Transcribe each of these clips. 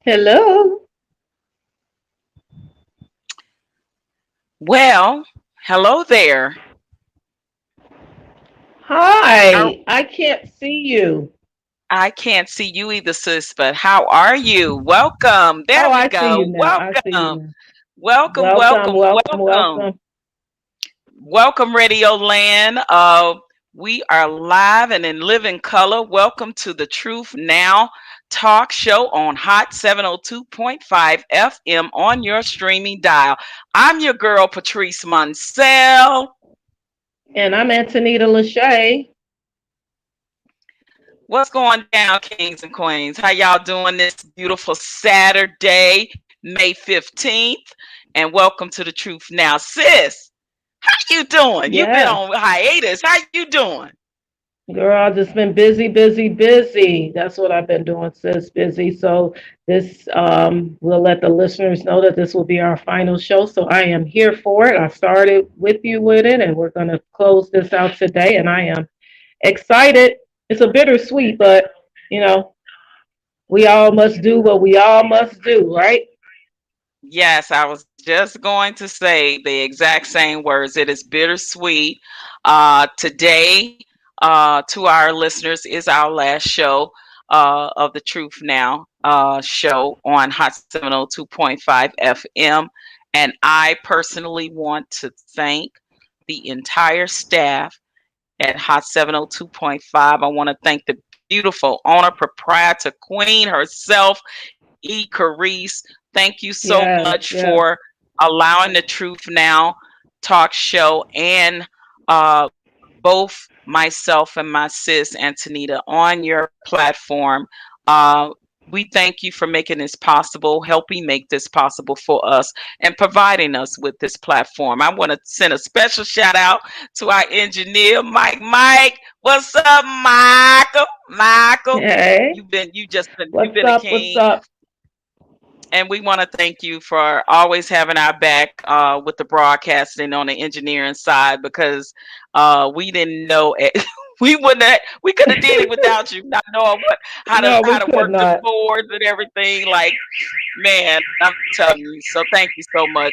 Hello. Well, hello there. Are, Hi. I can't see you. I can't see you either, sis, but how are you? Welcome. There Oh, we I see you go. now. I see you Welcome. now. Welcome, Welcome, welcome, welcome, welcome. welcome. Welcome, Radio Land. We are live and in living color. Welcome to the Truth Now talk show on Hot 702.5 FM on your streaming dial. I'm your girl, Patrice Munsell. And I'm Antonita Lachey. What's going down, kings and queens? How y'all doing this beautiful Saturday, May 15th? And welcome to the Truth Now. Sis, how you doing? You've been Yes. on hiatus. How you doing? Girl, I've just been busy, busy, busy. That's what I've been doing, sis. Busy. So this we'll let the listeners know that this will be our final show. So I am here for it. I started with you with it, and we're gonna close this out today. And I am excited. It's a bittersweet, but you know, we all must do what we all must do, right? Yes, I was just going to say the exact same words. It is bittersweet. Today, to our listeners, is our last show of the Truth Now show on Hot 702.5 FM. And I personally want to thank the entire staff at Hot 702.5. I want to thank the beautiful owner, proprietor, queen herself, E. Carice. Thank you so Yes, much yes. for allowing the Truth Now talk show and both myself and my sis Antonita on your platform. Uh, we thank you for making this possible, helping make this possible for us, and providing us with this platform. I want to send a special shout out to our engineer, Mike. Mike, what's up, Michael? Michael, Hey, you've what's been a up? What's king, up? and we want to thank you for always having our back with the broadcasting on the engineering side because we didn't know it. We could have did it without you, not knowing No, how we to could work the not. boards and everything. Like, man, I'm telling you. So thank you so much,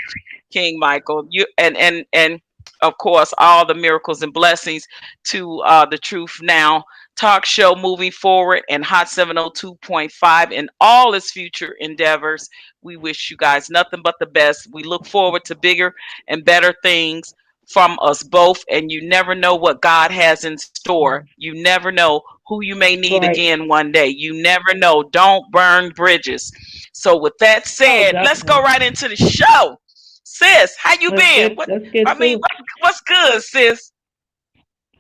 King Michael. You and of course all the miracles and blessings to the Truth Now talk show moving forward and Hot 702.5 and all its future endeavors. We wish you guys nothing but the best. We look forward to bigger and better things from us both. And you never know what God has in store. You never know who you may need Right. again one day. You never know. Don't burn bridges. So with that Oh, said, let's go definitely. right into the show. Sis, how you been? Let's get I to mean, it. what's good, sis?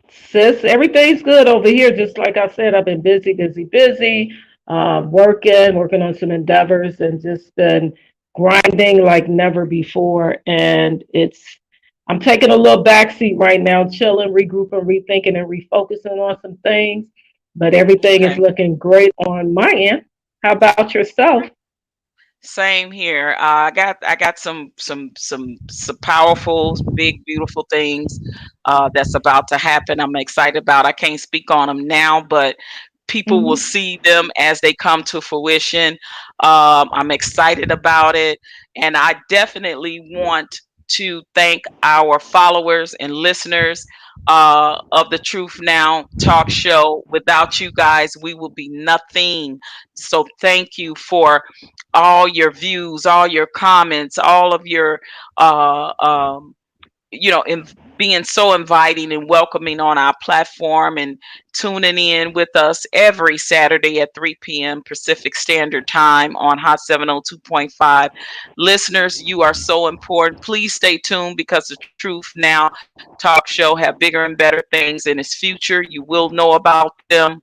Sis, everything's good over here. Just like I said, I've been busy, busy, busy, working on some endeavors, and just been grinding like never before. And I'm taking a little backseat right now, chilling, regrouping, rethinking, and refocusing on some things. But everything is Okay. looking great on my end. How about yourself? Same here. I got some powerful, big, beautiful things that's about to happen. I'm excited about. I can't speak on them now, but people will Hmm. see them as they come to fruition. I'm excited about it, and I definitely want to thank our followers and listeners of the Truth Now talk show. Without you guys, we will be nothing. So thank you for all your views, all your comments, all of your uh, um, being so inviting and welcoming on our platform and tuning in with us every Saturday at 3 p.m. Pacific Standard Time on Hot 702.5. Listeners, you are so important. Please stay tuned because the Truth Now talk show have bigger and better things in its future. You will know about them.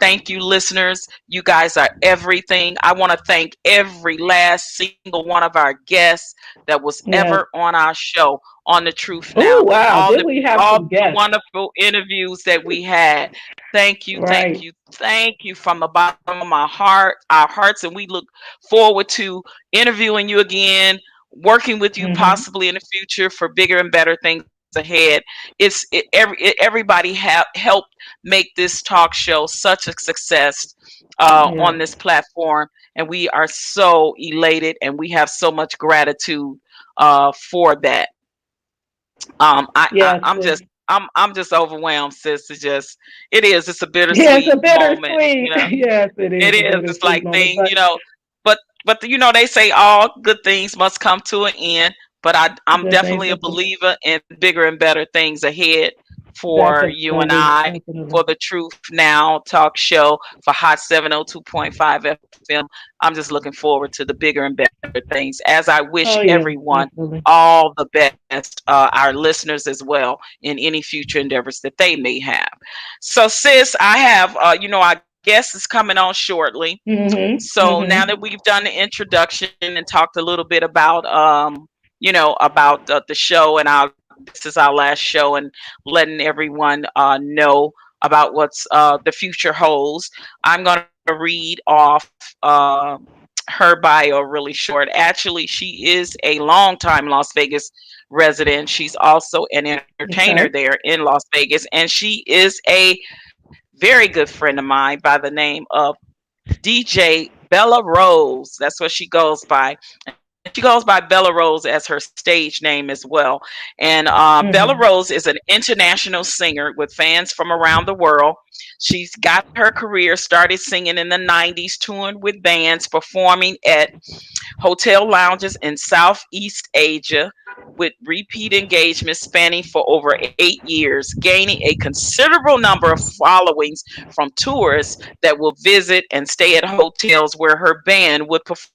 Thank you, listeners. You guys are everything. I want to thank every last single one of our guests that was ever Yes. on our show on the Truth Oh, Now. wow. Did we have All some the guests? wonderful interviews that we had. Thank you, thank Right. you, thank you from the bottom of my heart, our hearts, and we look forward to interviewing you again, working with you Hmm. possibly in the future for bigger and better things ahead. Everybody helped make this talk show such a success on Yes. this platform. and we are so elated, and we have so much gratitude for that. Yes, I'm just overwhelmed, sis. It's a yeah, it's a bittersweet moment, bittersweet. Yes, it it is a is. It's bittersweet like moment, thing, but but they say all good things must come to an end. But I'm good things definitely a are believer in bigger and better things ahead for you and definitely, I, definitely. for the Truth Now talk show, for Hot 702.5 FM. I'm just looking forward to the bigger and better things, as I wish Oh yeah, everyone definitely. all the best, our listeners as well, in any future endeavors that they may have. So, sis, I have, our guest is coming on shortly. Mhm, So now mhm. that we've done the introduction and talked a little bit about, about the show, and this is our last show, and letting everyone know about what's the future holds, I'm going to read off her bio really short. Actually, she is a longtime Las Vegas resident. She's also an entertainer Okay. there in Las Vegas, and she is a very good friend of mine by the name of DJ Bella Rose. That's what she goes by. And she goes by Bella Rose as her stage name as well. And Bella Mhm. Rose is an international singer with fans from around the world. She's got her career started singing in the 90s, touring with bands, performing at hotel lounges in Southeast Asia with repeat engagements spanning for over 8 years, gaining a considerable number of followings from tourists that will visit and stay at hotels where her band would perform.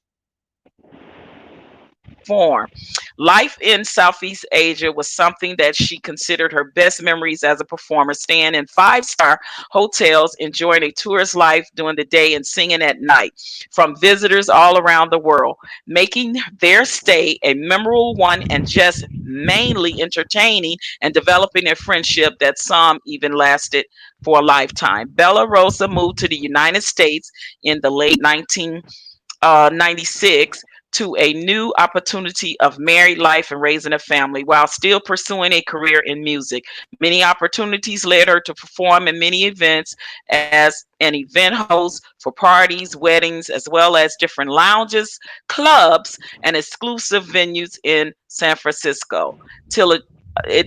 Life in Southeast Asia was something that she considered her best memories as a performer, staying in five-star hotels, enjoying a tourist life during the day and singing at night from visitors all around the world, making their stay a memorable one and just mainly entertaining and developing a friendship that some even lasted for a lifetime. Bella Rosa moved to the United States in the late 1996 to a new opportunity of married life and raising a family while still pursuing a career in music. Many opportunities led her to perform in many events as an event host for parties, weddings, as well as different lounges, clubs, and exclusive venues in San Francisco. Till it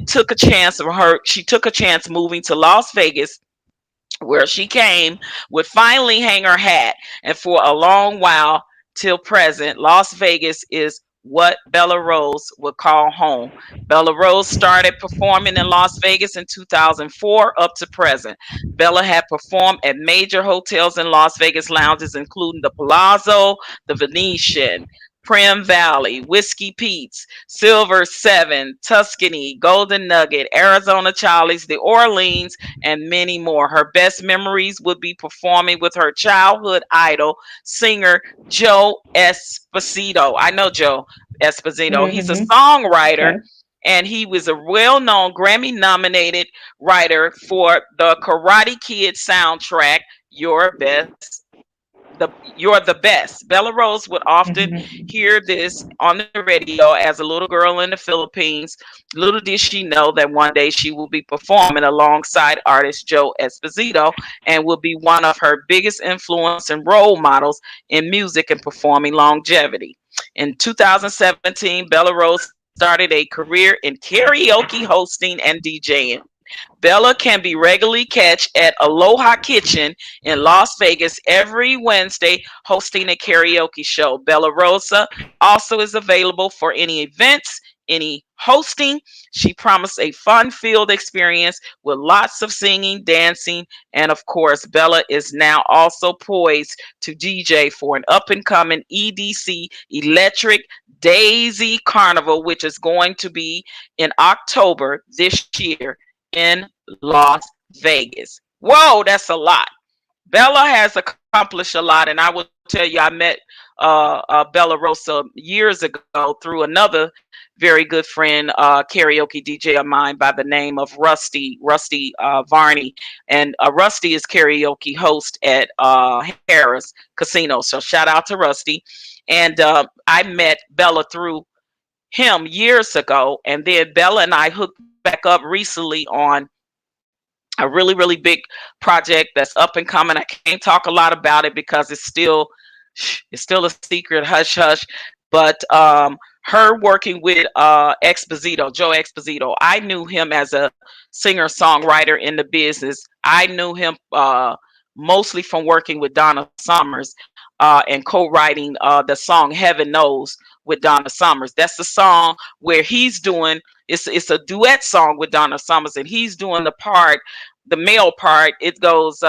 took a chance of her, she took a chance moving to Las Vegas, where she came would finally hang her hat. And for a long while till present, Las Vegas is what Bella Rose would call home. Bella Rose started performing in Las Vegas in 2004 up to present. Bella had performed at major hotels in Las Vegas lounges, including the Palazzo, the Venetian, Prim Valley, Whiskey Pete's, Silver Seven, Tuscany, Golden Nugget, Arizona Charlie's, the Orleans, and many more. Her best memories would be performing with her childhood idol, singer Joe Esposito. I know Joe Esposito. He's a Mhm. songwriter, Okay. and he was a well known Grammy nominated writer for the Karate Kid soundtrack, Your Best. You're the Best. Bella Rose would often Mhm. hear this on the radio as a little girl in the Philippines. Little did she know that one day she will be performing alongside artist Joe Esposito, and will be one of her biggest influence and role models in music and performing longevity. In 2017, Bella Rose started a career in karaoke hosting and DJing. Bella can be regularly catch at Aloha Kitchen in Las Vegas every Wednesday hosting a karaoke show. Bella Rosa also is available for any events, any hosting. She promised a fun filled experience with lots of singing, dancing, and of course, Bella is now also poised to DJ for an up and coming EDC Electric Daisy Carnival, which is going to be in October this year in Las Vegas. Whoa, that's a lot. Bella has accomplished a lot, and I will tell you, I met Bella Rosa years ago through another very good friend, karaoke DJ of mine by the name of Rusty Varney, and Rusty is karaoke host at Harris Casino. So shout out to Rusty, and I met Bella through him years ago, and then Bella and I hooked back up recently on a really big project that's up and coming. I can't talk a lot about it because it's still it's still a secret, hush hush. But her working with Exposito, Joe Exposito, I knew him as a singer songwriter in the business. I knew him mostly from working with Donna Summers and co-writing the song "Heaven Knows" with Donna Summers. That's the song where he's doing. It's a duet song with Donna Summers, and he's doing the part, the male part. It goes,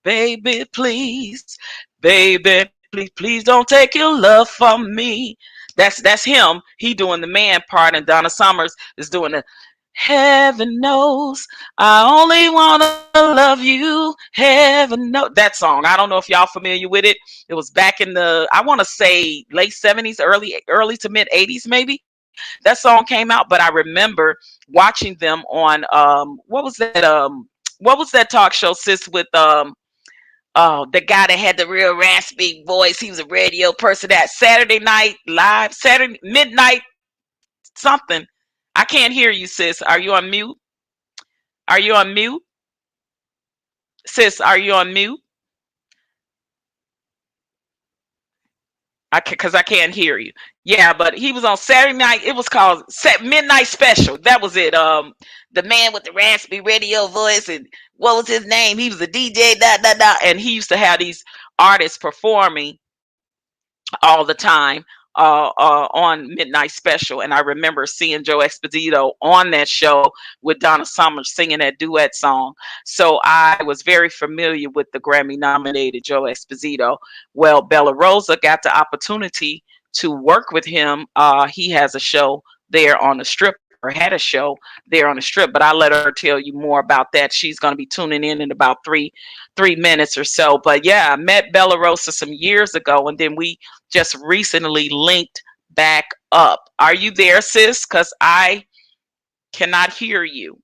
"Baby, please, baby, please, please don't take your love from me." That's him. He doing the man part, and Donna Summers is doing the "Heaven knows I only wanna love you." Heaven knows that song. I don't know if y'all familiar with it. It was back in the, I want to say, late '70s, early to mid '80s, maybe. That song came out, but I remember watching them on what was that talk show, sis, with oh, the guy that had the real raspy voice. He was a radio person. That Saturday Night Live, Saturday midnight something. I can't hear you, sis. Are you on mute? Are you on mute? Sis, are you on mute? Because I can't hear you. Yeah, but he was on Saturday night. It was called Midnight Special. That was it. The man with the raspy radio voice, and what was his name? He was a DJ. And he used to have these artists performing all the time on Midnight Special. And I remember seeing Joe Exposito on that show with Donna Summers singing that duet song. So I was very familiar with the Grammy nominated Joe Exposito. Well, Bella Rosa got the opportunity to work with him. He has a show there on the strip, or had a show there on the strip, but I let her tell you more about that. She's going to be tuning in about three minutes or so. But yeah, I met Bella Rosa some years ago, and then we just recently linked back up. Are you there, sis? Because I cannot hear you.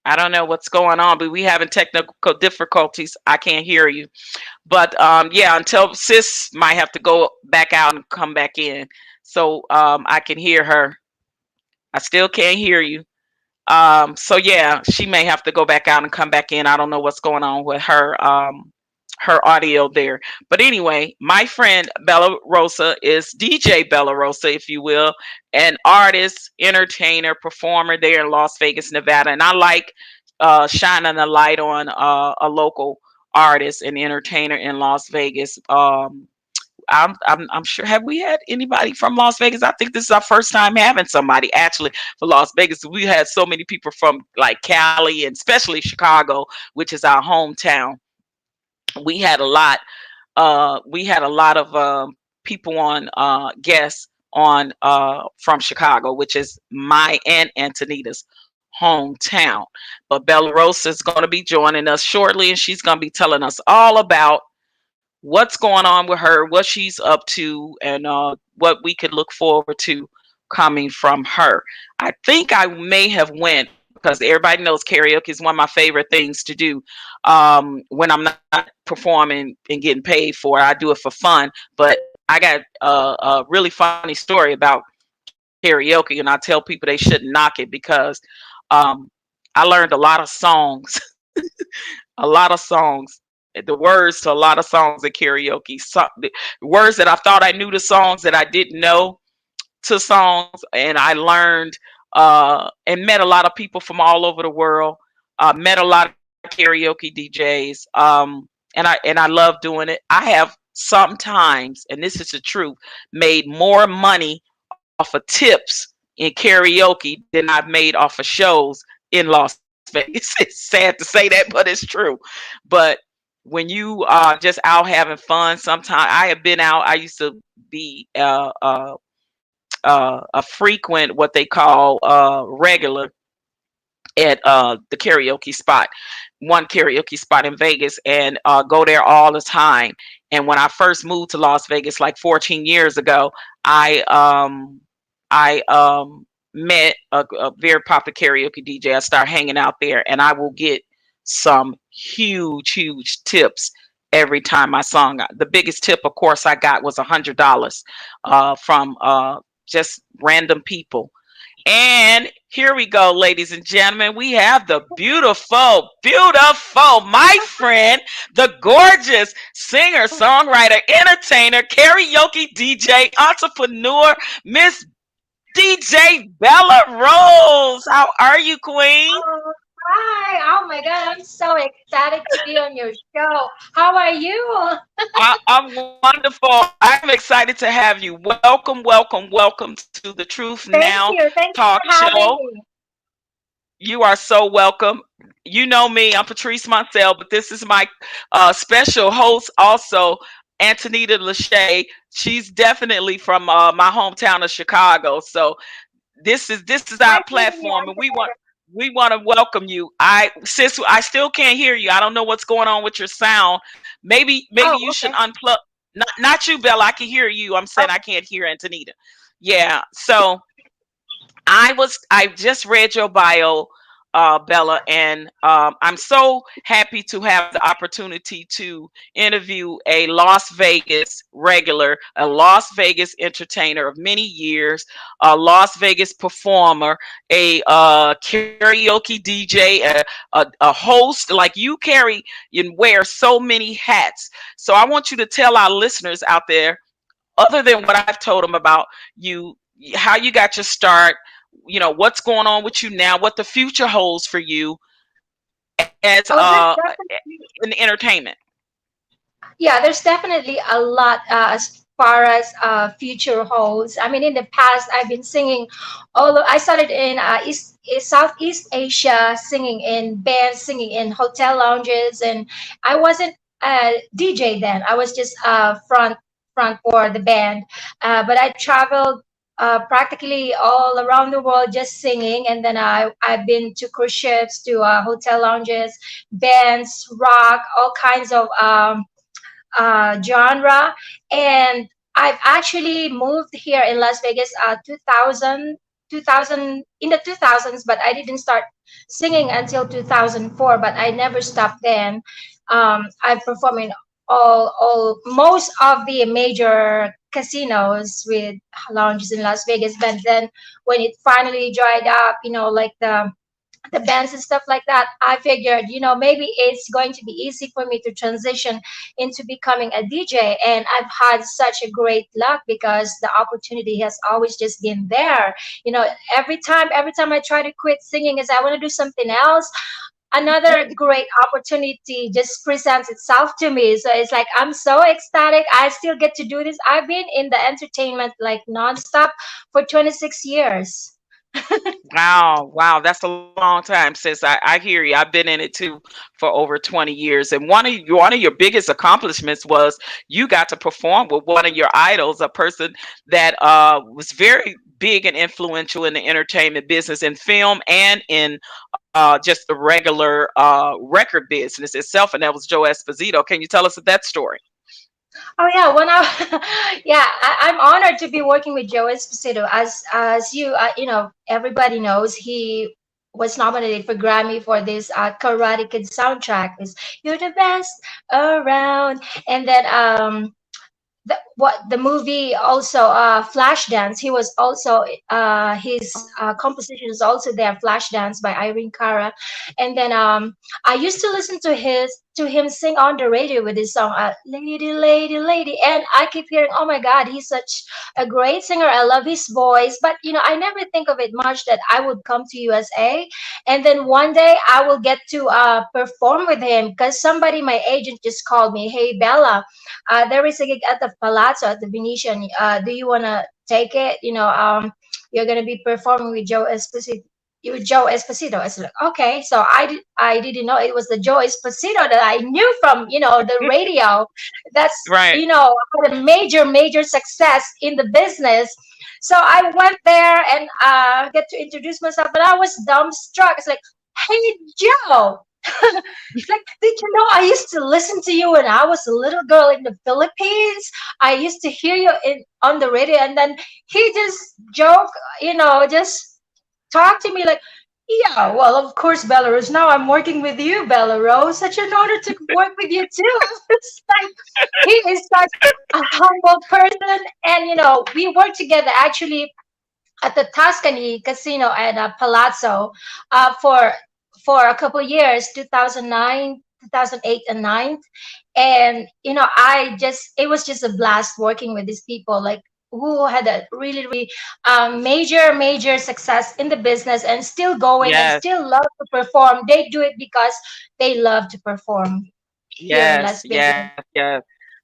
I don't know what's going on, but we having technical difficulties. I can't hear you. But yeah, until sis might have to go back out and come back in. So I can hear her. I still can't hear you. So yeah, she may have to go back out and come back in. I don't know what's going on with her audio there. But anyway, my friend Bella Rosa is DJ Bella Rosa, if you will, an artist, entertainer, performer there in Las Vegas, Nevada. And I like shining a light on a local artist and entertainer in Las Vegas. I'm sure. Have we had anybody from Las Vegas? I think this is our first time having somebody actually for Las Vegas. We had so many people from like Cali and especially Chicago, which is our hometown. We had a lot. We had a lot of people on guests on from Chicago, which is my and Antonita's hometown. But Bella Rosa is going to be joining us shortly, and she's going to be telling us all about what's going on with her, what she's up to, and what we could look forward to coming from her. I think I may have went because everybody knows karaoke is one of my favorite things to do when I'm not performing and getting paid for it. I do it for fun, but I got a really funny story about karaoke, and I tell people they shouldn't knock it because um, I learned a lot of songs, a lot of songs, the words to a lot of songs at karaoke. The words that I thought I knew, the songs that I didn't know to songs, and I learned and met a lot of people from all over the world. Met a lot of karaoke DJs, and I love doing it. I have sometimes, and this is the truth, made more money off of tips in karaoke than I've made off of shows in Las Vegas. It's sad to say that, but it's true. But when you are just out having fun, sometimes I have been out. I used to be a frequent, what they call regular at the karaoke spot, one karaoke spot in Vegas, and go there all the time. And when I first moved to Las Vegas, like 14 years ago, I met a very popular karaoke DJ. I start hanging out there, and I will get some huge tips every time I sung. The biggest tip, of course, I got was $100 from just random people. And here we go, ladies and gentlemen. We have the beautiful, beautiful, my friend, the gorgeous singer, songwriter, entertainer, karaoke DJ, entrepreneur, Miss DJ Bella Rose. How are you, Queen? Oh, hi. Oh my God, I'm so excited to be on your show. How are you? I'm wonderful. I'm excited to have you. Welcome, welcome, welcome to the Truth Now Thank you. Thank Talk you for Show. having me. You are so welcome. You know me, I'm Patrice Montell, but this is my special host also, Antonita Lachey. She's definitely from my hometown of Chicago. So this is our Nice meeting you. platform, and we want to welcome you. I still can't hear you. I don't know what's going on with your sound. Maybe Oh, you should okay. unplug. Not you, Bella. I can hear you. I'm saying Oh, I can't hear Antonita. Yeah. So I just read your bio, Bella, and I'm so happy to have the opportunity to interview a Las Vegas regular, a Las Vegas entertainer of many years, a Las Vegas performer, a karaoke DJ, a host. Like you carry and wear so many hats. So I want you to tell our listeners out there, other than what I've told them about you, how you got your start, what's going on with you now, what the future holds for you as there's definitely in entertainment. there's definitely a lot as far as future holds. I mean, in the past, I've been singing. Although I started in Southeast Asia, singing in bands, singing in hotel lounges, and I wasn't a DJ then. I was just front for the band. But I traveled. Practically all around the world just singing, and then I've been to cruise ships, to hotel lounges, bands, rock, all kinds of genre. And I've actually moved here in Las Vegas 2000 in the 2000s, but I didn't start singing until 2004, but I never stopped then. I've performed in all most of the major casinos with lounges in Las Vegas, but then when it finally dried up, like the bands and stuff like that, I figured, maybe it's going to be easy for me to transition into becoming a DJ. And I've had such a great luck because the opportunity has always just been there. Every time I try to quit singing, is I want to do something else, another great opportunity just presents itself to me. So it's like I'm so ecstatic. I still get to do this. I've been in the entertainment like nonstop for 26 years. Wow, wow, that's a long time, sis. I hear you. I've been in it too for over 20 years. And one of your biggest accomplishments was you got to perform with one of your idols, a person that was very big and influential in the entertainment business, in film and in just the regular record business itself, and that was Joe Esposito. Can you tell us that story? Oh yeah, yeah, I'm honored to be working with Joe Esposito. As everybody knows, he was nominated for Grammy for this Karate Kid soundtrack. Is "You're the Best Around," and then the movie also Flashdance. He was also his composition is also there, Flashdance by Irene Cara. And then I used to listen to him sing on the radio with his song Lady Lady Lady, and I keep hearing, oh my God, he's such a great singer. I love his voice. But I never think of it much that I would come to USA and then one day I will get to perform with him, because somebody, my agent, just called me, hey Bella, there is a gig at the Palazzo at the Venetian. Do you want to take it? You're going to be performing with Joe Esposito. With Joe Esposito. I said, okay. So I didn't know it was the Joe Esposito that I knew from, the radio. That's, Right. had a major success in the business. So I went there and get to introduce myself, but I was dumbstruck. It's like, hey, Joe. It's like, did you know I used to listen to you when I was a little girl in the Philippines? I used to hear you on the radio, and then he just joke, just talk to me like, yeah, well, of course, Belarus. Now I'm working with you, Belarus. Such an honor to work with you too. It's like he is such a humble person, and we work together. Actually, at the Tuscany Casino at Palazzo for a couple years, 2009, 2008, and 9. And it was just a blast working with these people, like who had a really, really major success in the business and still going and Yes. still love to perform. They do it because they love to perform here in Yes, Las Vegas. yes, yes.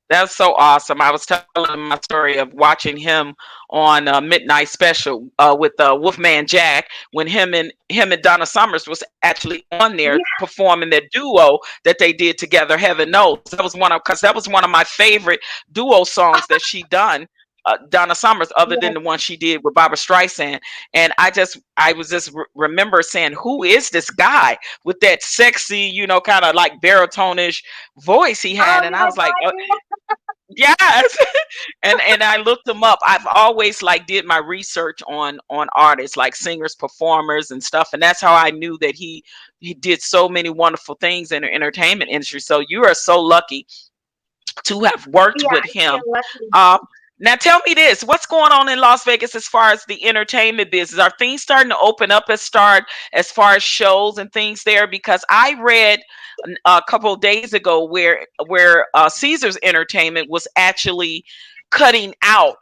That's so awesome. I was telling him my story of watching him on Midnight Special with Wolfman Jack when him and Donna Summers was actually on there performing their duo that they did together. Heaven knows that was one of my favorite duo songs that she done. Donna Summers, other Yeah. than the one she did with Barbara Streisand, and I was just remember saying, "Who is this guy with that sexy, kind of like baritone-ish voice he Oh had?" And I my was like, God. yes. And I looked him up. I've always like did my research on artists, like singers, performers, and stuff, and that's how I knew that he did so many wonderful things in the entertainment industry. So you are so lucky to have worked Yeah, with I feel him. lucky. um now tell me this, what's going on in Las Vegas as far as the entertainment business? Are things starting to open up as far as shows and things there? Because I read a couple of days ago where Caesars Entertainment was actually cutting out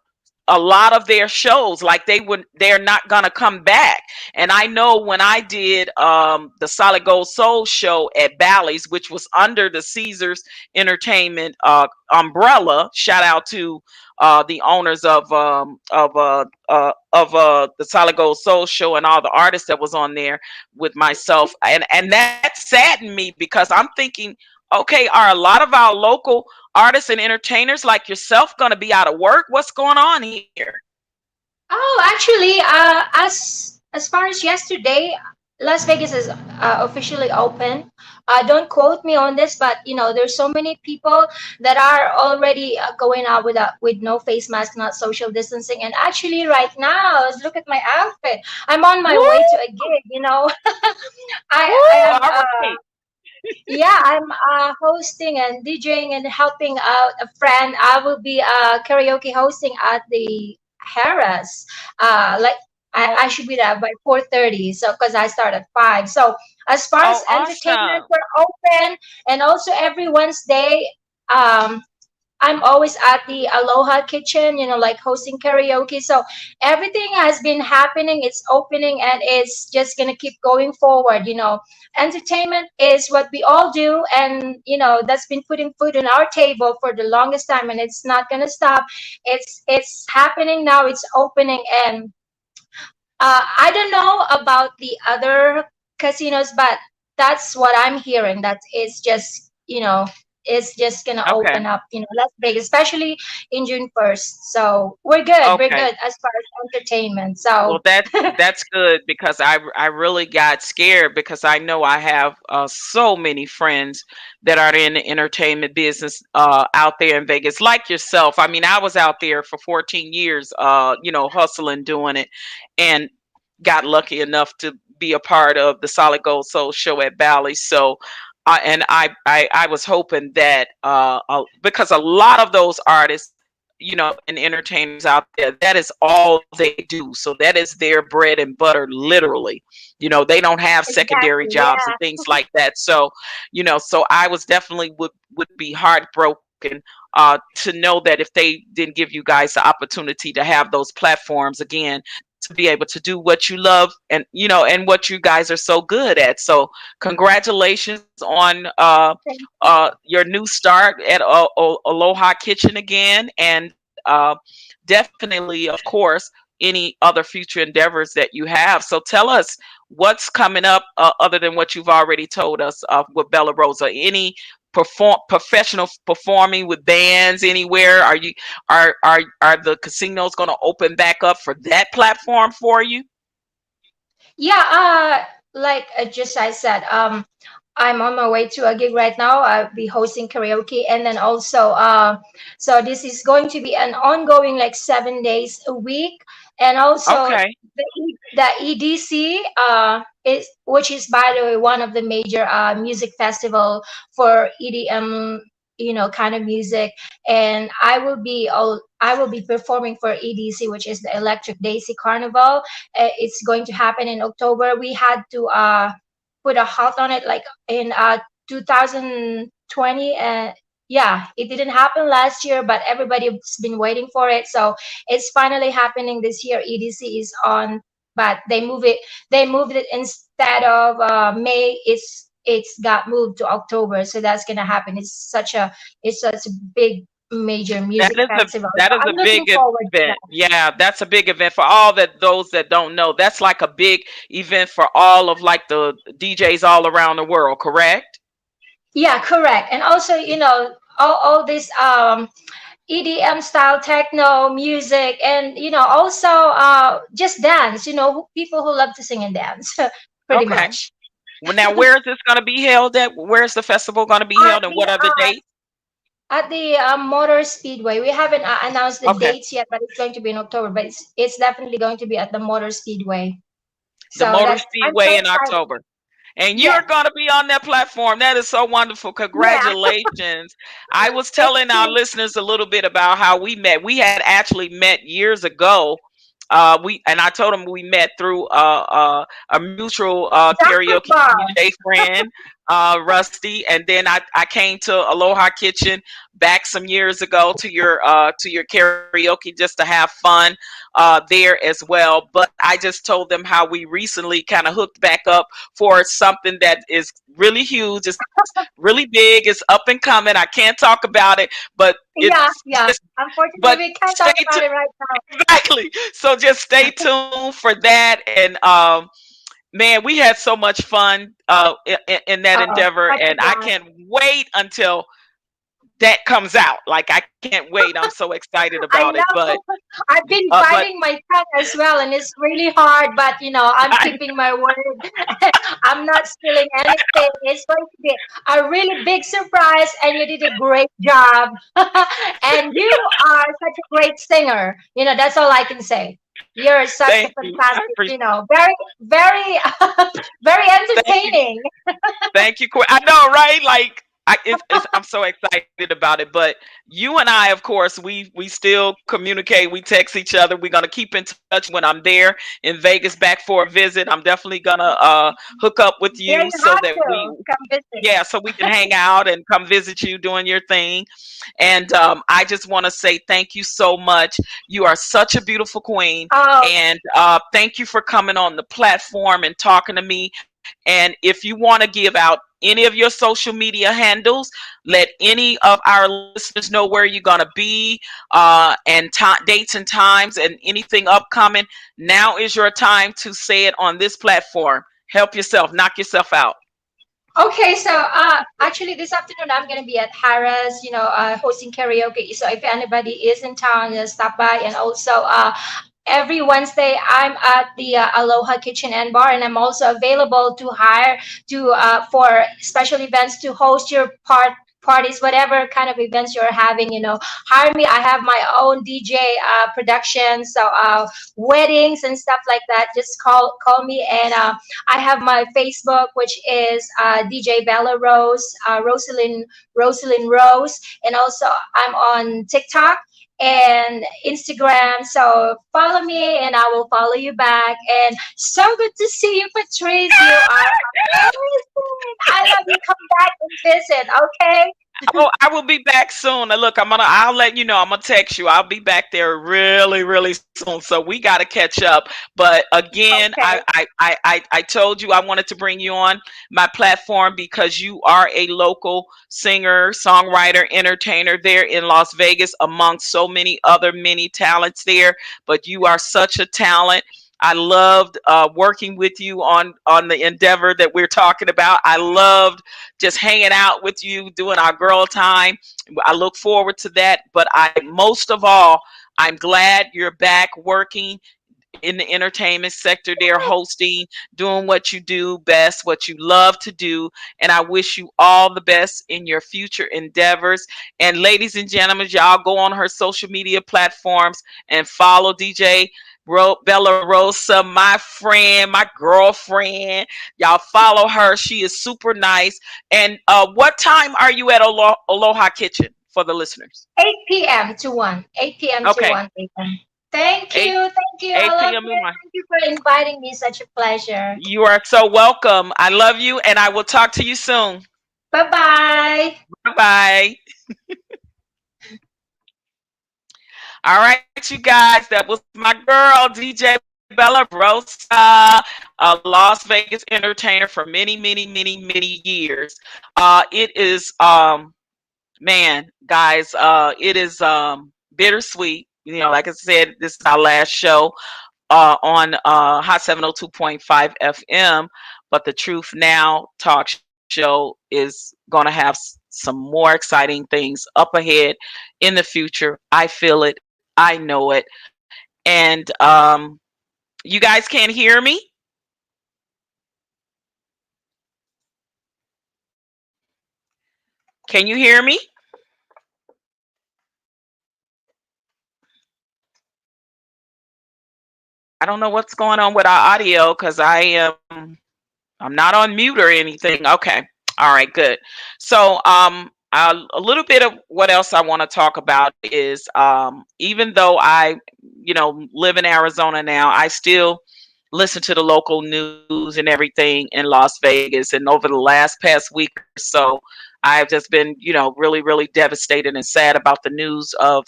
a lot of their shows, like they're not gonna come back. And I know when I did the Solid Gold Soul show at Bally's, which was under the Caesars Entertainment umbrella, shout out to the owners of the Solid Gold Soul show and all the artists that was on there with myself, and that saddened me because I'm thinking, okay, are a lot of our local artists and entertainers like yourself going to be out of work? What's going on here? Oh, actually, as far as yesterday, Las Vegas is officially open. Don't quote me on this, but there's so many people that are already going out with no face mask, not social distancing. And actually, right now, look at my outfit. I'm on my way to Woo! a gig. I Woo! am. All right. Yeah, I'm hosting and DJing and helping out a friend. I will be karaoke hosting at the Harris. Like Oh, I should be there by 4:30. So because I start at 5. So as far as oh, entertainment, awesome. we're open, and also every Wednesday. Um, I'm always at the Aloha Kitchen, like hosting karaoke. So everything has been happening. It's opening and it's just going to keep going forward. Entertainment is what we all do. And, that's been putting food on our table for the longest time and it's not going to stop. It's happening now. It's opening. And I don't know about the other casinos, but that's what I'm hearing. That it's just gonna Okay. open up, Las Vegas, especially in June 1st. So we're good. We're Okay. good as far as entertainment. Well, So that's good because I really got scared because I know I have so many friends that are in the entertainment business out there in Vegas, like yourself. I mean, I was out there for 14 years, hustling, doing it, and got lucky enough to be a part of the Solid Gold Soul show at Bally. So, I was hoping that because a lot of those artists, and entertainers out there, that is all they do. So that is their bread and butter, literally. They don't have secondary exactly, jobs and yeah. things like that. So, so I was definitely would be heartbroken to know that if they didn't give you guys the opportunity to have those platforms again to be able to do what you love and what you guys are so good at. So congratulations on your new start at Aloha Kitchen again, and definitely, of course, any other future endeavors that you have. So tell us what's coming up other than what you've already told us with Bella Rosa. Any professional performing with bands anywhere? Are you are the casinos going to open back up for that platform for you? Yeah, like just I said, I'm on my way to a gig right now. I'll be hosting karaoke, and then also, so this is going to be an ongoing like 7 days a week, and also Okay. the EDC, is which is by the way one of the major music festival for EDM. kind of music. And I will be performing for EDC, which is the Electric Daisy Carnival. It's going to happen in October. We had to put a halt on it, like in 2020. Yeah, it didn't happen last year, but everybody's been waiting for it. So it's finally happening this year. EDC is on, but they moved it instead of May. It's got moved to October, so that's gonna happen. It's such a big major That music is a festival. that So is a I'm looking big forward to event. that. Yeah, that's a big event for all that those that don't know. That's like a big event for all of like the DJs all around the world, correct? Yeah, correct. And also, all this EDM style techno music, and also just dance. People who love to sing and dance, pretty Okay. much. Well, now where is this going to be held at? Where's the festival going to be At held, and the what are the dates? Motor Speedway. We haven't announced the Okay, dates yet, but it's going to be in October. But it's definitely going to be at the Motor Speedway. the So Motor that's I'm so Speedway in excited. October. And you're Yes, going to be on that platform. That is so wonderful. yeah. Congratulations. I was Thank telling our you. listeners a little bit about how we met. We had actually met years ago. I told them we met through a mutual Jackfruit karaoke Bar. DJ friend, Rusty, and then I came to Aloha Kitchen back some years ago to your karaoke just to have fun there as well. But I just told them how we recently kind of hooked back up for something that is really huge. It's really big. It's up and coming. I can't talk about it, but Yeah, it's yeah. just. Unfortunately, But we can't stay talk about it right now. exactly. So just stay tuned for that. And man, we had so much fun in that endeavor, Such a and I blast. can't wait until that comes out. Like I can't wait. I'm so excited I about it. know. I've been But biting my tongue as well, and it's really hard, but I'm keeping my word. I'm not spilling anything. It's going to be a really big surprise, and you did a great job. And you are such a great singer. That's all I can say. You're such a thank you. I fantastic, appreciate. very, very, very Thank you. entertaining. Thank you, Quinn. I know, right? Like, I'm so excited about it. But you and I, of course, we still communicate. We text each other. We're gonna keep in touch when I'm there in Vegas back for a visit. I'm definitely gonna hook up with Yeah, you you so have that to come visit. yeah, so we can hang out and come visit you doing your thing. And I just want to say thank you so much. You are such a beautiful queen, Oh, and thank you for coming on the platform and talking to me. And if you want to give out any of your social media handles, let any of our listeners know where you're going to be and dates and times and anything upcoming. Now is your time to say it on this platform. Help yourself, knock yourself out. okay, so actually this afternoon I'm gonna be at Harris, hosting karaoke. So if anybody is in town, stop by. And also every Wednesday I'm at the Aloha Kitchen and Bar, and I'm also available to hire to for special events to host your parties, whatever kind of events you're having. Hire me. I have my own DJ production, so weddings and stuff like that. Just call me, and I have my Facebook, which is DJ Bella Rose, Rosalind Rose, and also I'm on TikTok and Instagram. So follow me, and I will follow you back. And so good to see you, Patrice. You are amazing. I love you. Come back and visit. Okay. Oh, I will be back soon. Look, I'll let you know. I'm gonna text you. I'll be back there really, really soon. So we got to catch up. But again, Okay. I told you I wanted to bring you on my platform because you are a local singer, songwriter, entertainer there in Las Vegas, among so many other many talents there. But you are such a talent. I loved working with you on the endeavor that we're talking about. I loved just hanging out with you, doing our girl time. I look forward to that. But I most of all, I'm glad you're back working in the entertainment sector there, hosting, doing what you do best, what you love to do. And I wish you all the best in your future endeavors. And ladies and gentlemen, y'all go on her social media platforms and follow DJ Bella Rosa, my friend, my girlfriend. Y'all follow her. She is super nice. And what time are you at Aloha Kitchen for the listeners? 8 p.m. to 1. 8 p.m. to Okay, 1 p.m. Thank 8 you. Thank you. I 8 love p.m. you. to 1. Thank you for inviting me. Such a pleasure. You are so welcome. I love you, and I will talk to you soon. Bye bye. Bye bye. All right, you guys, that was my girl, DJ Bella Rosa, a Las Vegas entertainer for many, many, many, many years. It is, man, guys, it is bittersweet. You know, like I said, this is our last show on Hot 702.5 FM, but the Truth Now talk show is going to have some more exciting things up ahead in the future. I feel it. I know it. And you guys can't hear me? Can you hear me? I don't know what's going on with our audio because I'm not on mute or anything. Okay. All right, good. So a little bit of what else I want to talk about is even though I, live in Arizona now, I still listen to the local news and everything in Las Vegas. And over the past week or so, I've just been, really, really devastated and sad about the news of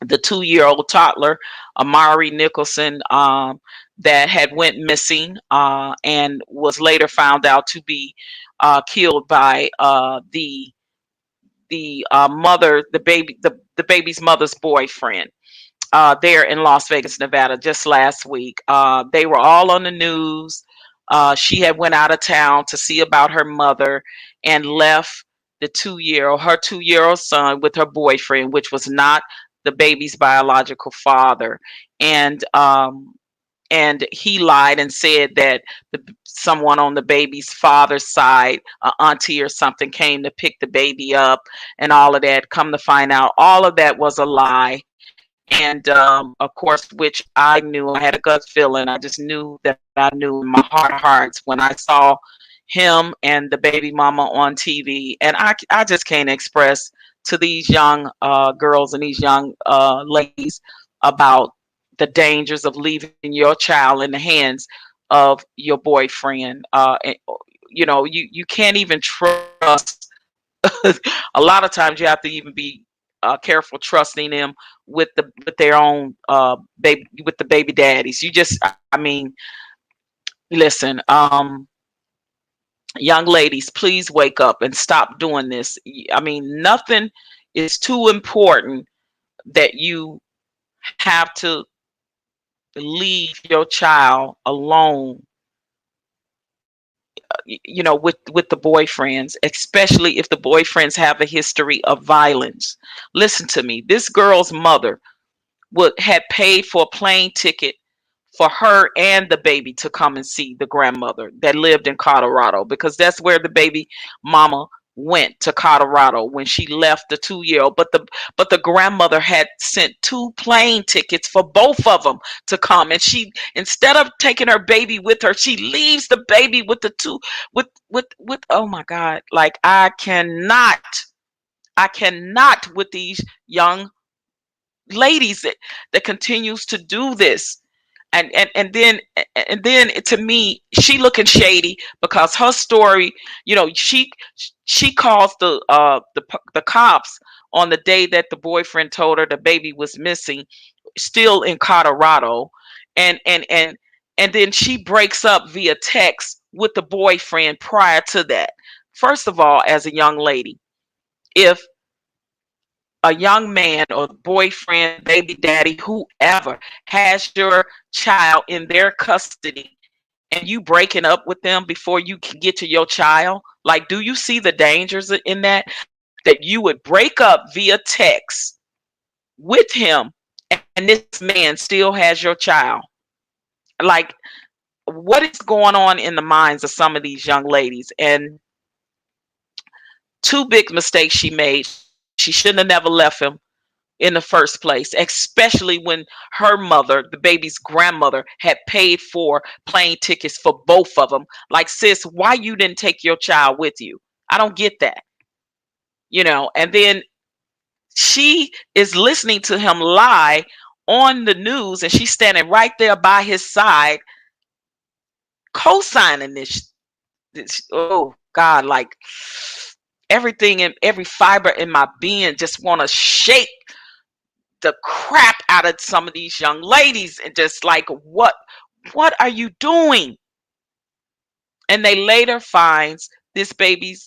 the 2-year-old toddler Amari Nicholson that had went missing and was later found out to be killed by the mother, the baby's mother's boyfriend. There in Las Vegas, Nevada, just last week. They were all on the news. She had went out of town to see about her mother and left her 2-year-old son with her boyfriend, which was not the baby's biological father. And he lied and said that someone on the baby's father's side, auntie or something, came to pick the baby up and all of that. Come to find out, all of that was a lie. And of course, which I knew, I had a gut feeling. I just knew that I knew in my heart of hearts when I saw him and the baby mama on TV. And I just can't express to these young girls and these young ladies about the dangers of leaving your child in the hands of your boyfriend. You can't even trust. A lot of times you have to even be careful trusting them with their own baby, with the baby daddies. I mean, listen, young ladies, please wake up and stop doing this. I mean, nothing is too important that you have to leave your child alone, with the boyfriends, especially if the boyfriends have a history of violence. Listen to me. This girl's mother had paid for a plane ticket for her and the baby to come and see the grandmother that lived in Colorado, because that's where the baby mama went, to Colorado, when she left the 2-year-old. But the grandmother had sent 2 plane tickets for both of them to come, and she, instead of taking her baby with her, she leaves the baby with the two with oh my God, like I cannot with these young ladies that continues to do this. And then to me, she looking shady because her story, she calls the cops on the day that the boyfriend told her the baby was missing, still in Colorado. And then she breaks up via text with the boyfriend prior to that. First of all, as a young lady, if a young man or boyfriend, baby daddy, whoever has your child in their custody and you breaking up with them before you can get to your child, like, do you see the dangers in that? That you would break up via text with him and this man still has your child. Like, what is going on in the minds of some of these young ladies? And 2 big mistakes she made. She shouldn't have never left him in the first place, especially when her mother, the baby's grandmother, had paid for plane tickets for both of them. Like, sis, why you didn't take your child with you? I don't get that, And then she is listening to him lie on the news, and she's standing right there by his side, co-signing this. Oh God, like everything in every fiber in my being just want to shake the crap out of some of these young ladies, and just like, what are you doing? And they later finds this baby's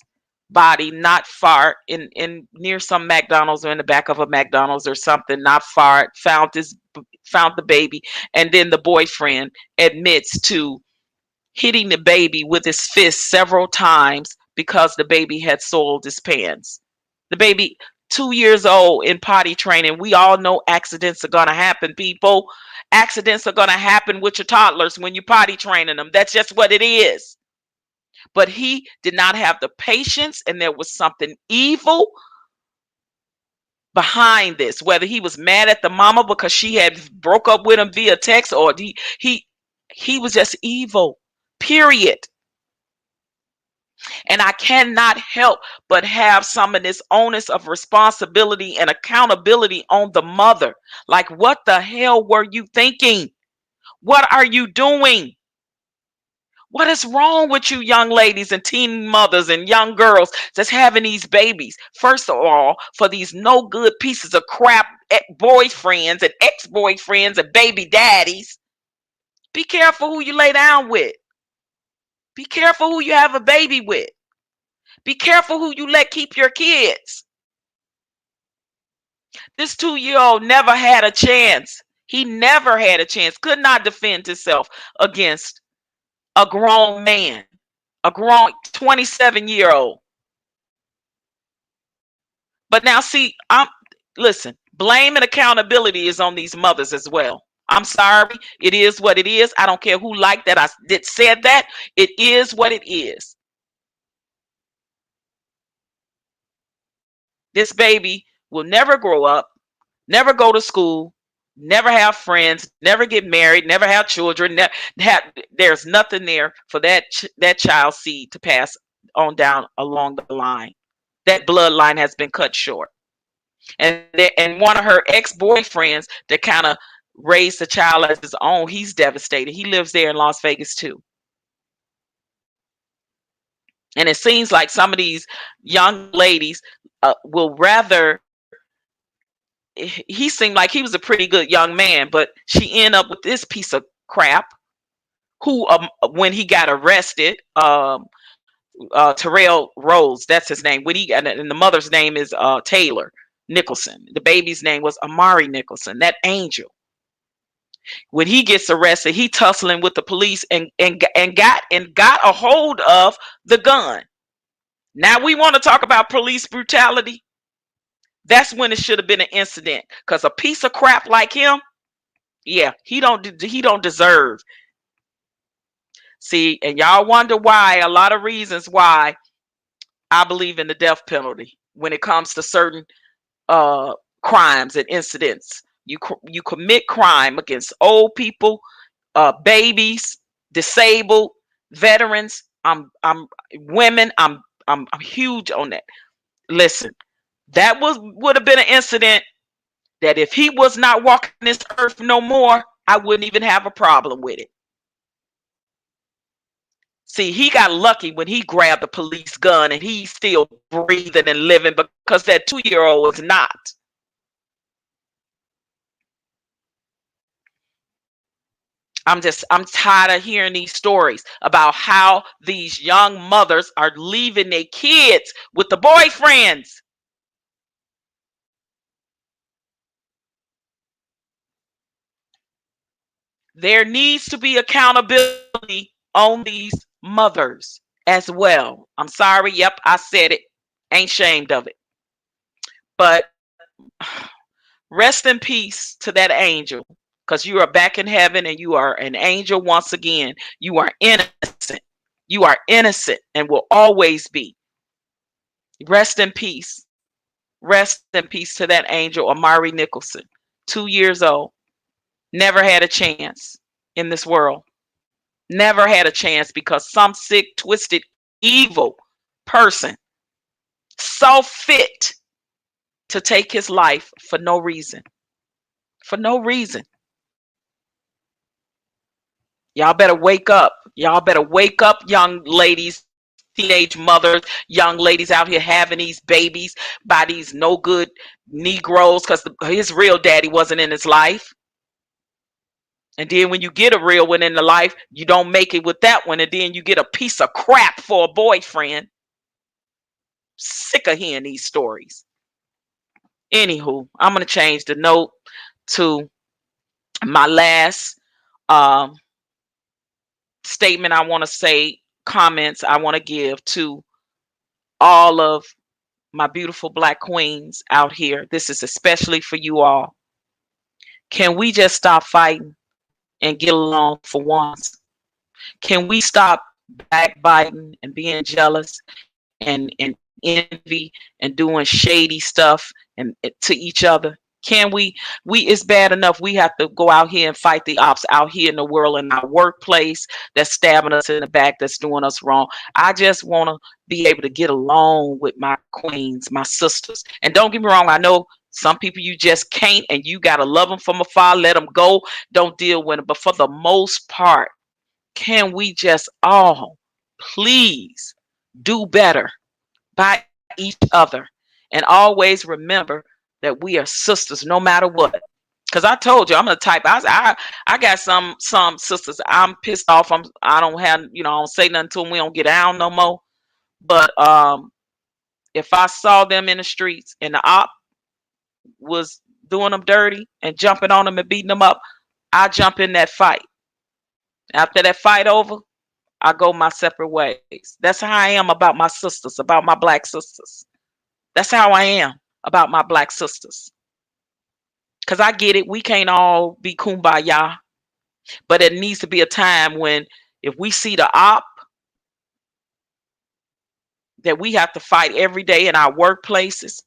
body not far in near some McDonald's, or in the back of a McDonald's or something, not far, found the baby. And then the boyfriend admits to hitting the baby with his fist several times because the baby had soiled his pants. The baby, 2 years old, in potty training. We all know accidents are going to happen, people. Accidents are going to happen with your toddlers when you're potty training them. That's just what it is. But he did not have the patience, and there was something evil behind this. Whether he was mad at the mama because she had broke up with him via text, or he was just evil. Period. And I cannot help but have some of this onus of responsibility and accountability on the mother. Like, what the hell were you thinking? What are you doing? What is wrong with you young ladies and teen mothers and young girls that's having these babies? First of all, for these no good pieces of crap boyfriends and ex-boyfriends and baby daddies, be careful who you lay down with. Be careful who you have a baby with. Be careful who you let keep your kids. This 2-year-old never had a chance. He never had a chance. Could not defend himself against a grown man, a grown 27-year-old. But now, see, listen, blame and accountability is on these mothers as well. I'm sorry. It is what it is. I don't care who liked that. Said that. It is what it is. This baby will never grow up, never go to school, never have friends, never get married, never have children. There's nothing there for that child's seed to pass on down along the line. That bloodline has been cut short. And one of her ex-boyfriends that kind of raised the child as his own, he's devastated. He lives there in Las Vegas too. And it seems like some of these young ladies will rather. He seemed like he was a pretty good young man, but she ended up with this piece of crap. Who, when he got arrested, Terrell Rose, that's his name. And the mother's name is Taylor Nicholson. The baby's name was Amari Nicholson. That angel. When he gets arrested, he tussling with the police and got a hold of the gun. Now we want to talk about police brutality. That's when it should have been an incident. Because a piece of crap like him, yeah, he don't deserve. See, and y'all wonder why, a lot of reasons why I believe in the death penalty when it comes to certain crimes and incidents. You commit crime against old people, babies, disabled, veterans. I'm women. I'm huge on that. Listen, that would have been an incident that if he was not walking this earth no more, I wouldn't even have a problem with it. See, he got lucky when he grabbed the police gun and he's still breathing and living, because that 2-year-old was not. I'm tired of hearing these stories about how these young mothers are leaving their kids with the boyfriends. There needs to be accountability on these mothers as well. I'm sorry. Yep, I said it. Ain't ashamed of it. But rest in peace to that angel, because you are back in heaven and you are an angel once again. You are innocent. You are innocent and will always be. Rest in peace. Rest in peace to that angel, Amari Nicholson, 2 years old. Never had a chance in this world. Never had a chance because some sick, twisted, evil person saw fit to take his life for no reason. For no reason. Y'all better wake up. Y'all better wake up, young ladies, teenage mothers, young ladies out here having these babies by these no good Negroes because his real daddy wasn't in his life. And then when you get a real one in the life, you don't make it with that one. And then you get a piece of crap for a boyfriend. Sick of hearing these stories. Anywho, I'm going to change the note to my last statement I want to say, comments I want to give to all of my beautiful Black queens out here. This is especially for you all. Can we just stop fighting and get along for once? Can we stop backbiting and being jealous and envy and doing shady stuff and to each other? Can we it's bad enough we have to go out here and fight the ops out here in the world, in our workplace, that's stabbing us in the back, that's doing us wrong. I just want to be able to get along with my queens, my sisters. And don't get me wrong, I know some people you just can't, and you got to love them from afar, let them go, don't deal with them. But for the most part, can we just all please do better by each other? And always remember that we are sisters no matter what. Because I told you, I'm the type, I got some sisters I'm pissed off. I don't have, I don't say nothing to them. We don't get down no more. But if I saw them in the streets and the op was doing them dirty and jumping on them and beating them up, I jump in that fight. After that fight over, I go my separate ways. That's how I am about my sisters, about my Black sisters. That's how I am about my Black sisters. Because I get it. We can't all be kumbaya. But it needs to be a time when if we see the op, that we have to fight every day in our workplaces,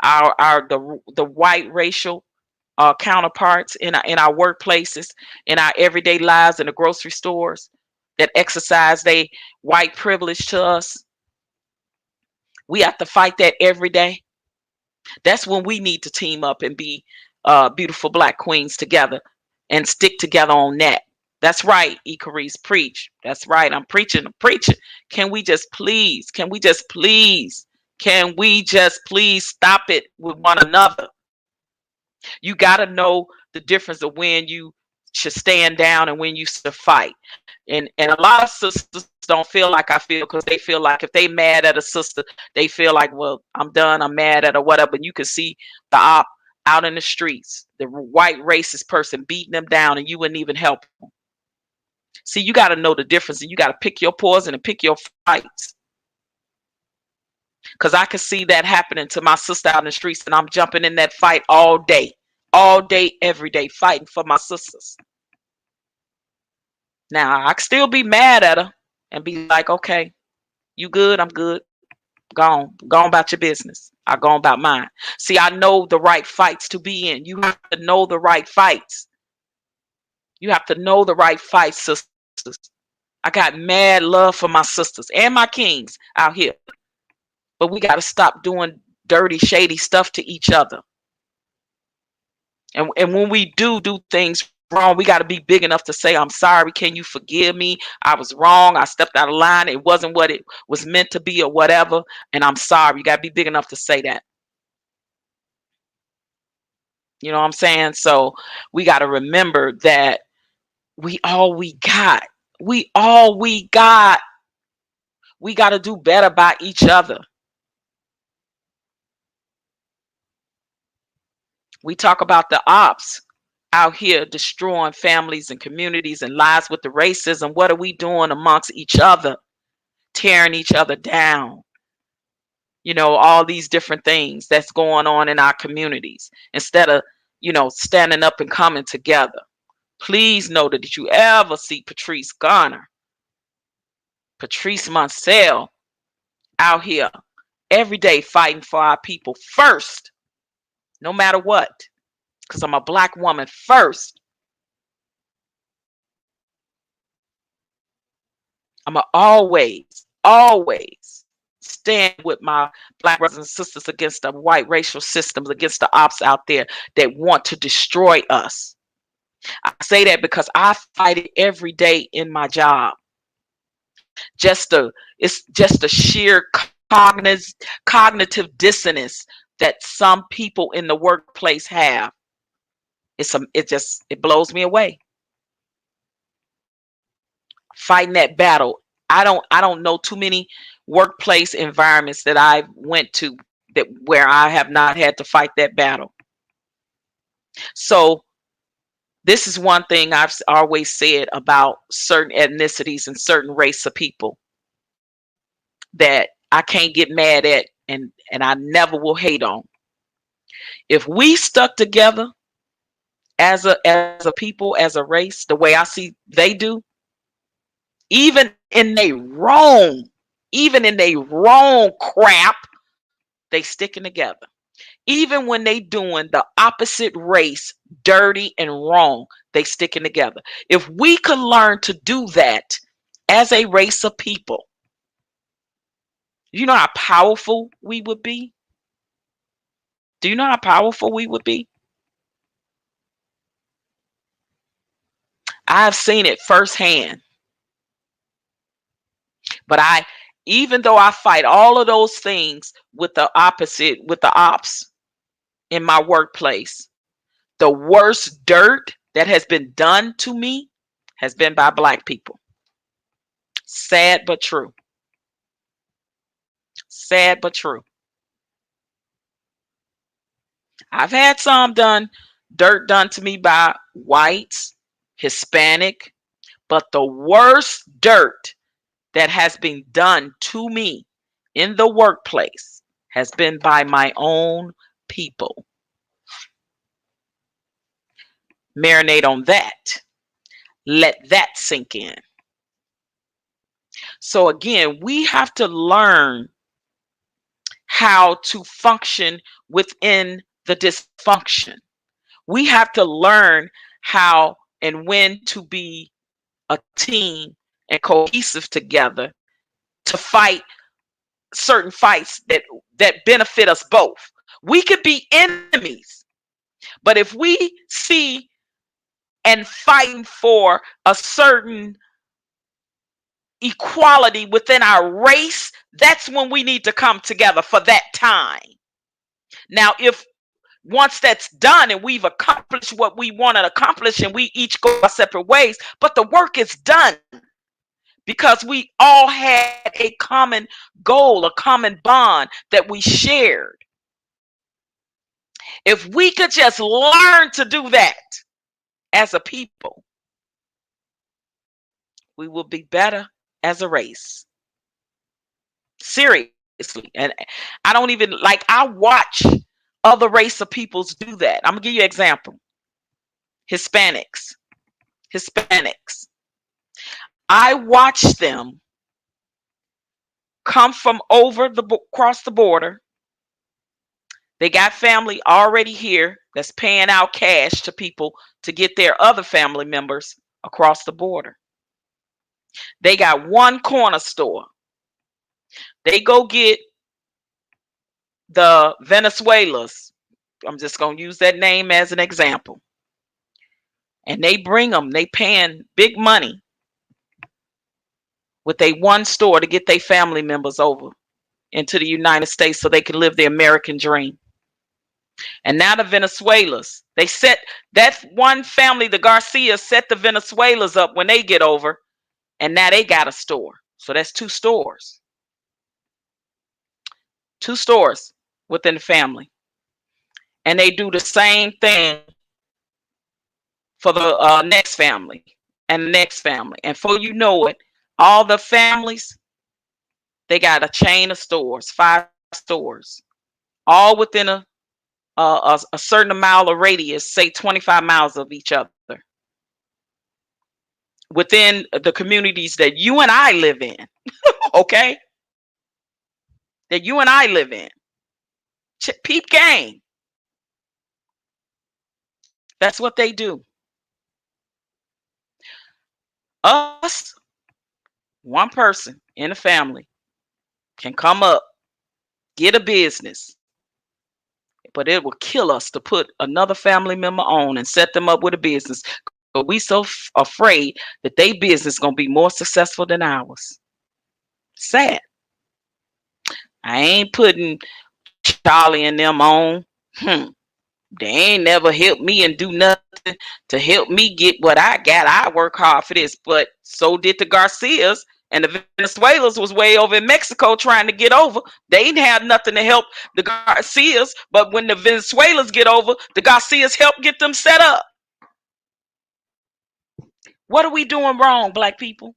the white racial counterparts in our workplaces, in our everyday lives, in the grocery stores, that exercise their white privilege to us. We have to fight that every day. That's when we need to team up and be beautiful Black queens together and stick together on that. That's right, Icarice, preach. That's right, I'm preaching. Can we just please stop it with one another? You got to know the difference of when you should stand down and when you should fight. And a lot of sisters don't feel like I feel, because they feel like if they mad at a sister, they feel like, well, I'm done, I'm mad at her, whatever. And you can see the op out in the streets, the white racist person beating them down, and you wouldn't even help them. See, you got to know the difference, and you got to pick your poison and pick your fights. Because I could see that happening to my sister out in the streets, and I'm jumping in that fight all day, every day, fighting for my sisters. Now, I could still be mad at her and be like, okay, you good? I'm good. Go on about your business. I go on about mine. See, I know the right fights to be in. You have to know the right fights. You have to know the right fights, sisters. I got mad love for my sisters and my kings out here. But we got to stop doing dirty, shady stuff to each other. And when we do things wrong, we got to be big enough to say, I'm sorry. Can you forgive me? I was wrong. I stepped out of line. It wasn't what it was meant to be or whatever. And I'm sorry. You got to be big enough to say that. You know what I'm saying? So we got to remember that we all we got. We got to do better by each other. We talk about the ops out here destroying families and communities and lives with the racism. What are we doing amongst each other? Tearing each other down. All these different things that's going on in our communities. Instead of, standing up and coming together. Please know that if you ever see Patrice Garner, Patrice Munsell out here every day fighting for our people first, no matter what, because I'm a Black woman first. I'm a always stand with my Black brothers and sisters against the white racial systems, against the ops out there that want to destroy us. I say that because I fight it every day in my job. It's just a sheer cognitive dissonance that some people in the workplace have. It blows me away. Fighting that battle. I don't know too many workplace environments that I went to that where I have not had to fight that battle. So this is one thing I've always said about certain ethnicities and certain race of people that I can't get mad at, and I never will hate on. If we stuck together as a people, as a race, the way I see they do, even in they wrong, crap, they sticking together. Even when they doing the opposite race dirty and wrong, they sticking together. If we could learn to do that as a race of people, you know how powerful we would be? Do you know how powerful we would be? I've seen it firsthand. But even though I fight all of those things with the opposite, with the ops in my workplace, the worst dirt that has been done to me has been by Black people. Sad but true. Sad but true. I've had some dirt done to me by whites, Hispanic, but the worst dirt that has been done to me in the workplace has been by my own people. Marinate on that. Let that sink in. So again, we have to learn how to function within the dysfunction. We have to learn how and when to be a team and cohesive together to fight certain fights that benefit us both. We could be enemies, but if we see and fighting for a certain equality within our race, that's when we need to come together for that time. Now, if once that's done and we've accomplished what we want to accomplish and we each go our separate ways, but the work is done because we all had a common goal, a common bond that we shared. If we could just learn to do that as a people, we will be better as a race. Seriously. And I don't even I watch other race of peoples do that. I'm gonna give you an example. Hispanics. I watch them come from across the border. They got family already here that's paying out cash to people to get their other family members across the border. They got one corner store. They go get the Venezuelans. I'm just going to use that name as an example. And they bring them, they paying big money with a one store to get their family members over into the United States so they can live the American dream. And now the Venezuelans, they set that one family, the Garcias, set the Venezuelans up when they get over, and now they got a store. So that's two stores. Two stores within the family. And they do the same thing for the next family and the next family. And before you know it, all the families, they got a chain of stores, 5 stores, all within a certain mile of radius, say 25 miles of each other, within the communities that you and I live in. Okay? that you and I live in. Peep game. That's what they do. Us, one person in the family can come up, get a business, but it will kill us to put another family member on and set them up with a business. But we so afraid that their business gonna be more successful than ours. Sad. I ain't putting Charlie and them on. They ain't never helped me and do nothing to help me get what I got. I work hard for this, but so did the Garcias, and the Venezuelans was way over in Mexico trying to get over. They didn't have nothing to help the Garcias, but when the Venezuelans get over, the Garcias help get them set up. What are we doing wrong, Black people?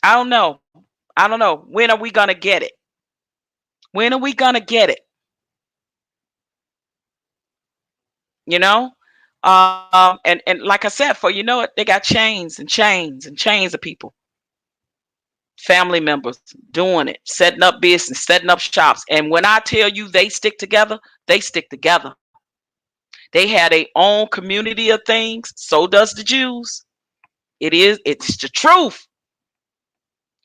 I don't know. I don't know. When are we gonna get it? When are we gonna get it? You know? And like I said, for you know it, they got chains and chains and chains of people. Family members doing it, setting up business, setting up shops. And when I tell you they stick together, they stick together. They had their own community of things. So does the Jews. It's the truth.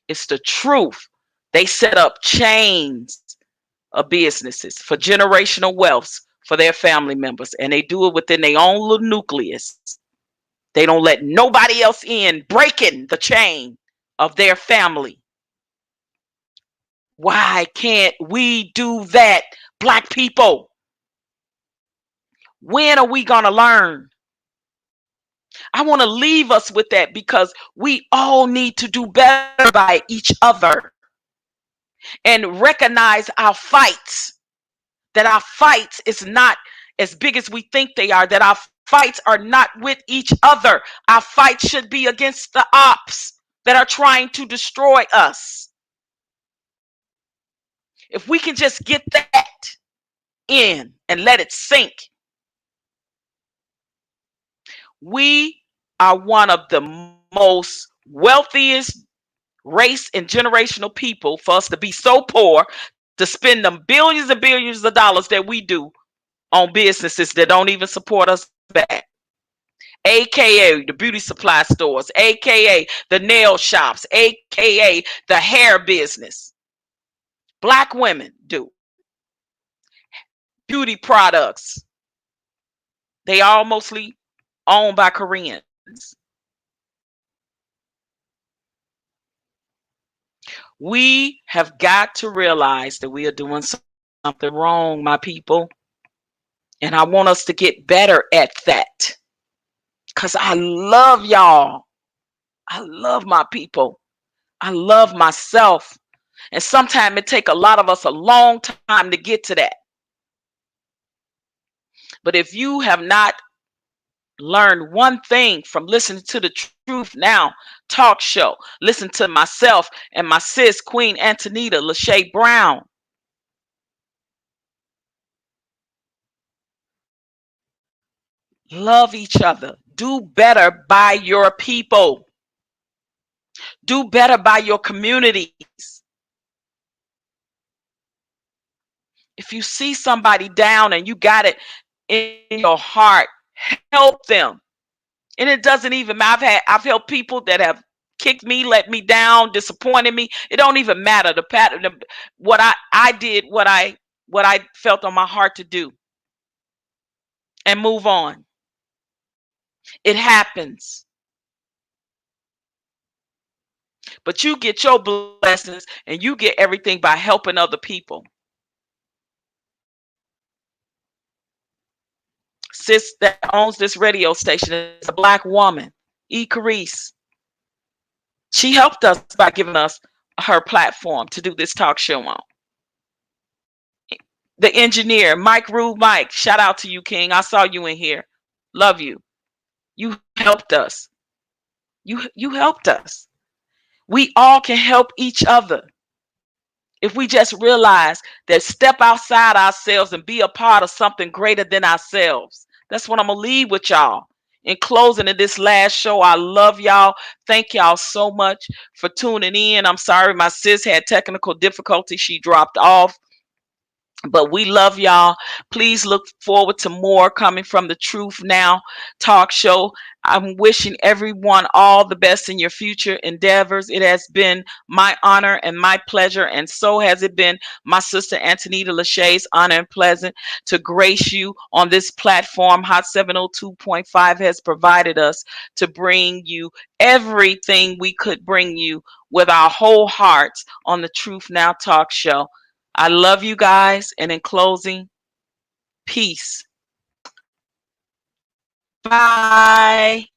It's the truth. They set up chains of businesses for generational wealth for their family members, and they do it within their own little nucleus. They don't let nobody else in, breaking the chain of their family. Why can't we do that, Black people? When are we gonna learn? I want to leave us with that, because we all need to do better by each other and recognize our fights. That our fights is not as big as we think they are, that our fights are not with each other. Our fight should be against the ops that are trying to destroy us. If we can just get that in and let it sink, we are one of the most wealthiest race and generational people for us to be so poor to spend them billions and billions of dollars that we do on businesses that don't even support us back. AKA the beauty supply stores, AKA the nail shops, AKA the hair business. Black women do. Beauty products. They are mostly owned by Koreans. We have got to realize that we are doing something wrong, my people. And I want us to get better at that. Because I love y'all. I love my people. I love myself. And sometimes it takes a lot of us a long time to get to that. But if you have not learned one thing from listening to the Truth Now talk show, listen to myself and my sis, Queen Antonita Lachey Brown. Love each other. Do better by your people. Do better by your communities. If you see somebody down and you got it in your heart, help them. And it doesn't even matter. I've helped people that have kicked me, let me down, disappointed me. It don't even matter. The pattern, what I did, what I felt on my heart to do, and move on. It happens. But you get your blessings and you get everything by helping other people. Sis that owns this radio station is a Black woman, E. Carice. She helped us by giving us her platform to do this talk show on. The engineer, Mike Rube Mike, shout out to you, King. I saw you in here. Love you. You helped us. You helped us. We all can help each other. If we just realize that, step outside ourselves and be a part of something greater than ourselves. That's what I'm going to leave with y'all. in closing of this last show, I love y'all. Thank y'all so much for tuning in. I'm sorry my sis had technical difficulty. She dropped off. But we love y'all. Please look forward to more coming from the Truth Now talk show. I'm wishing everyone all the best in your future endeavors. It has been my honor and my pleasure, and so has it been my sister Antonita Lachey's honor and pleasant to grace you on this platform. Hot 702.5 has provided us to bring you everything we could bring you with our whole hearts on the Truth Now talk show. I love you guys. And in closing, peace. Bye.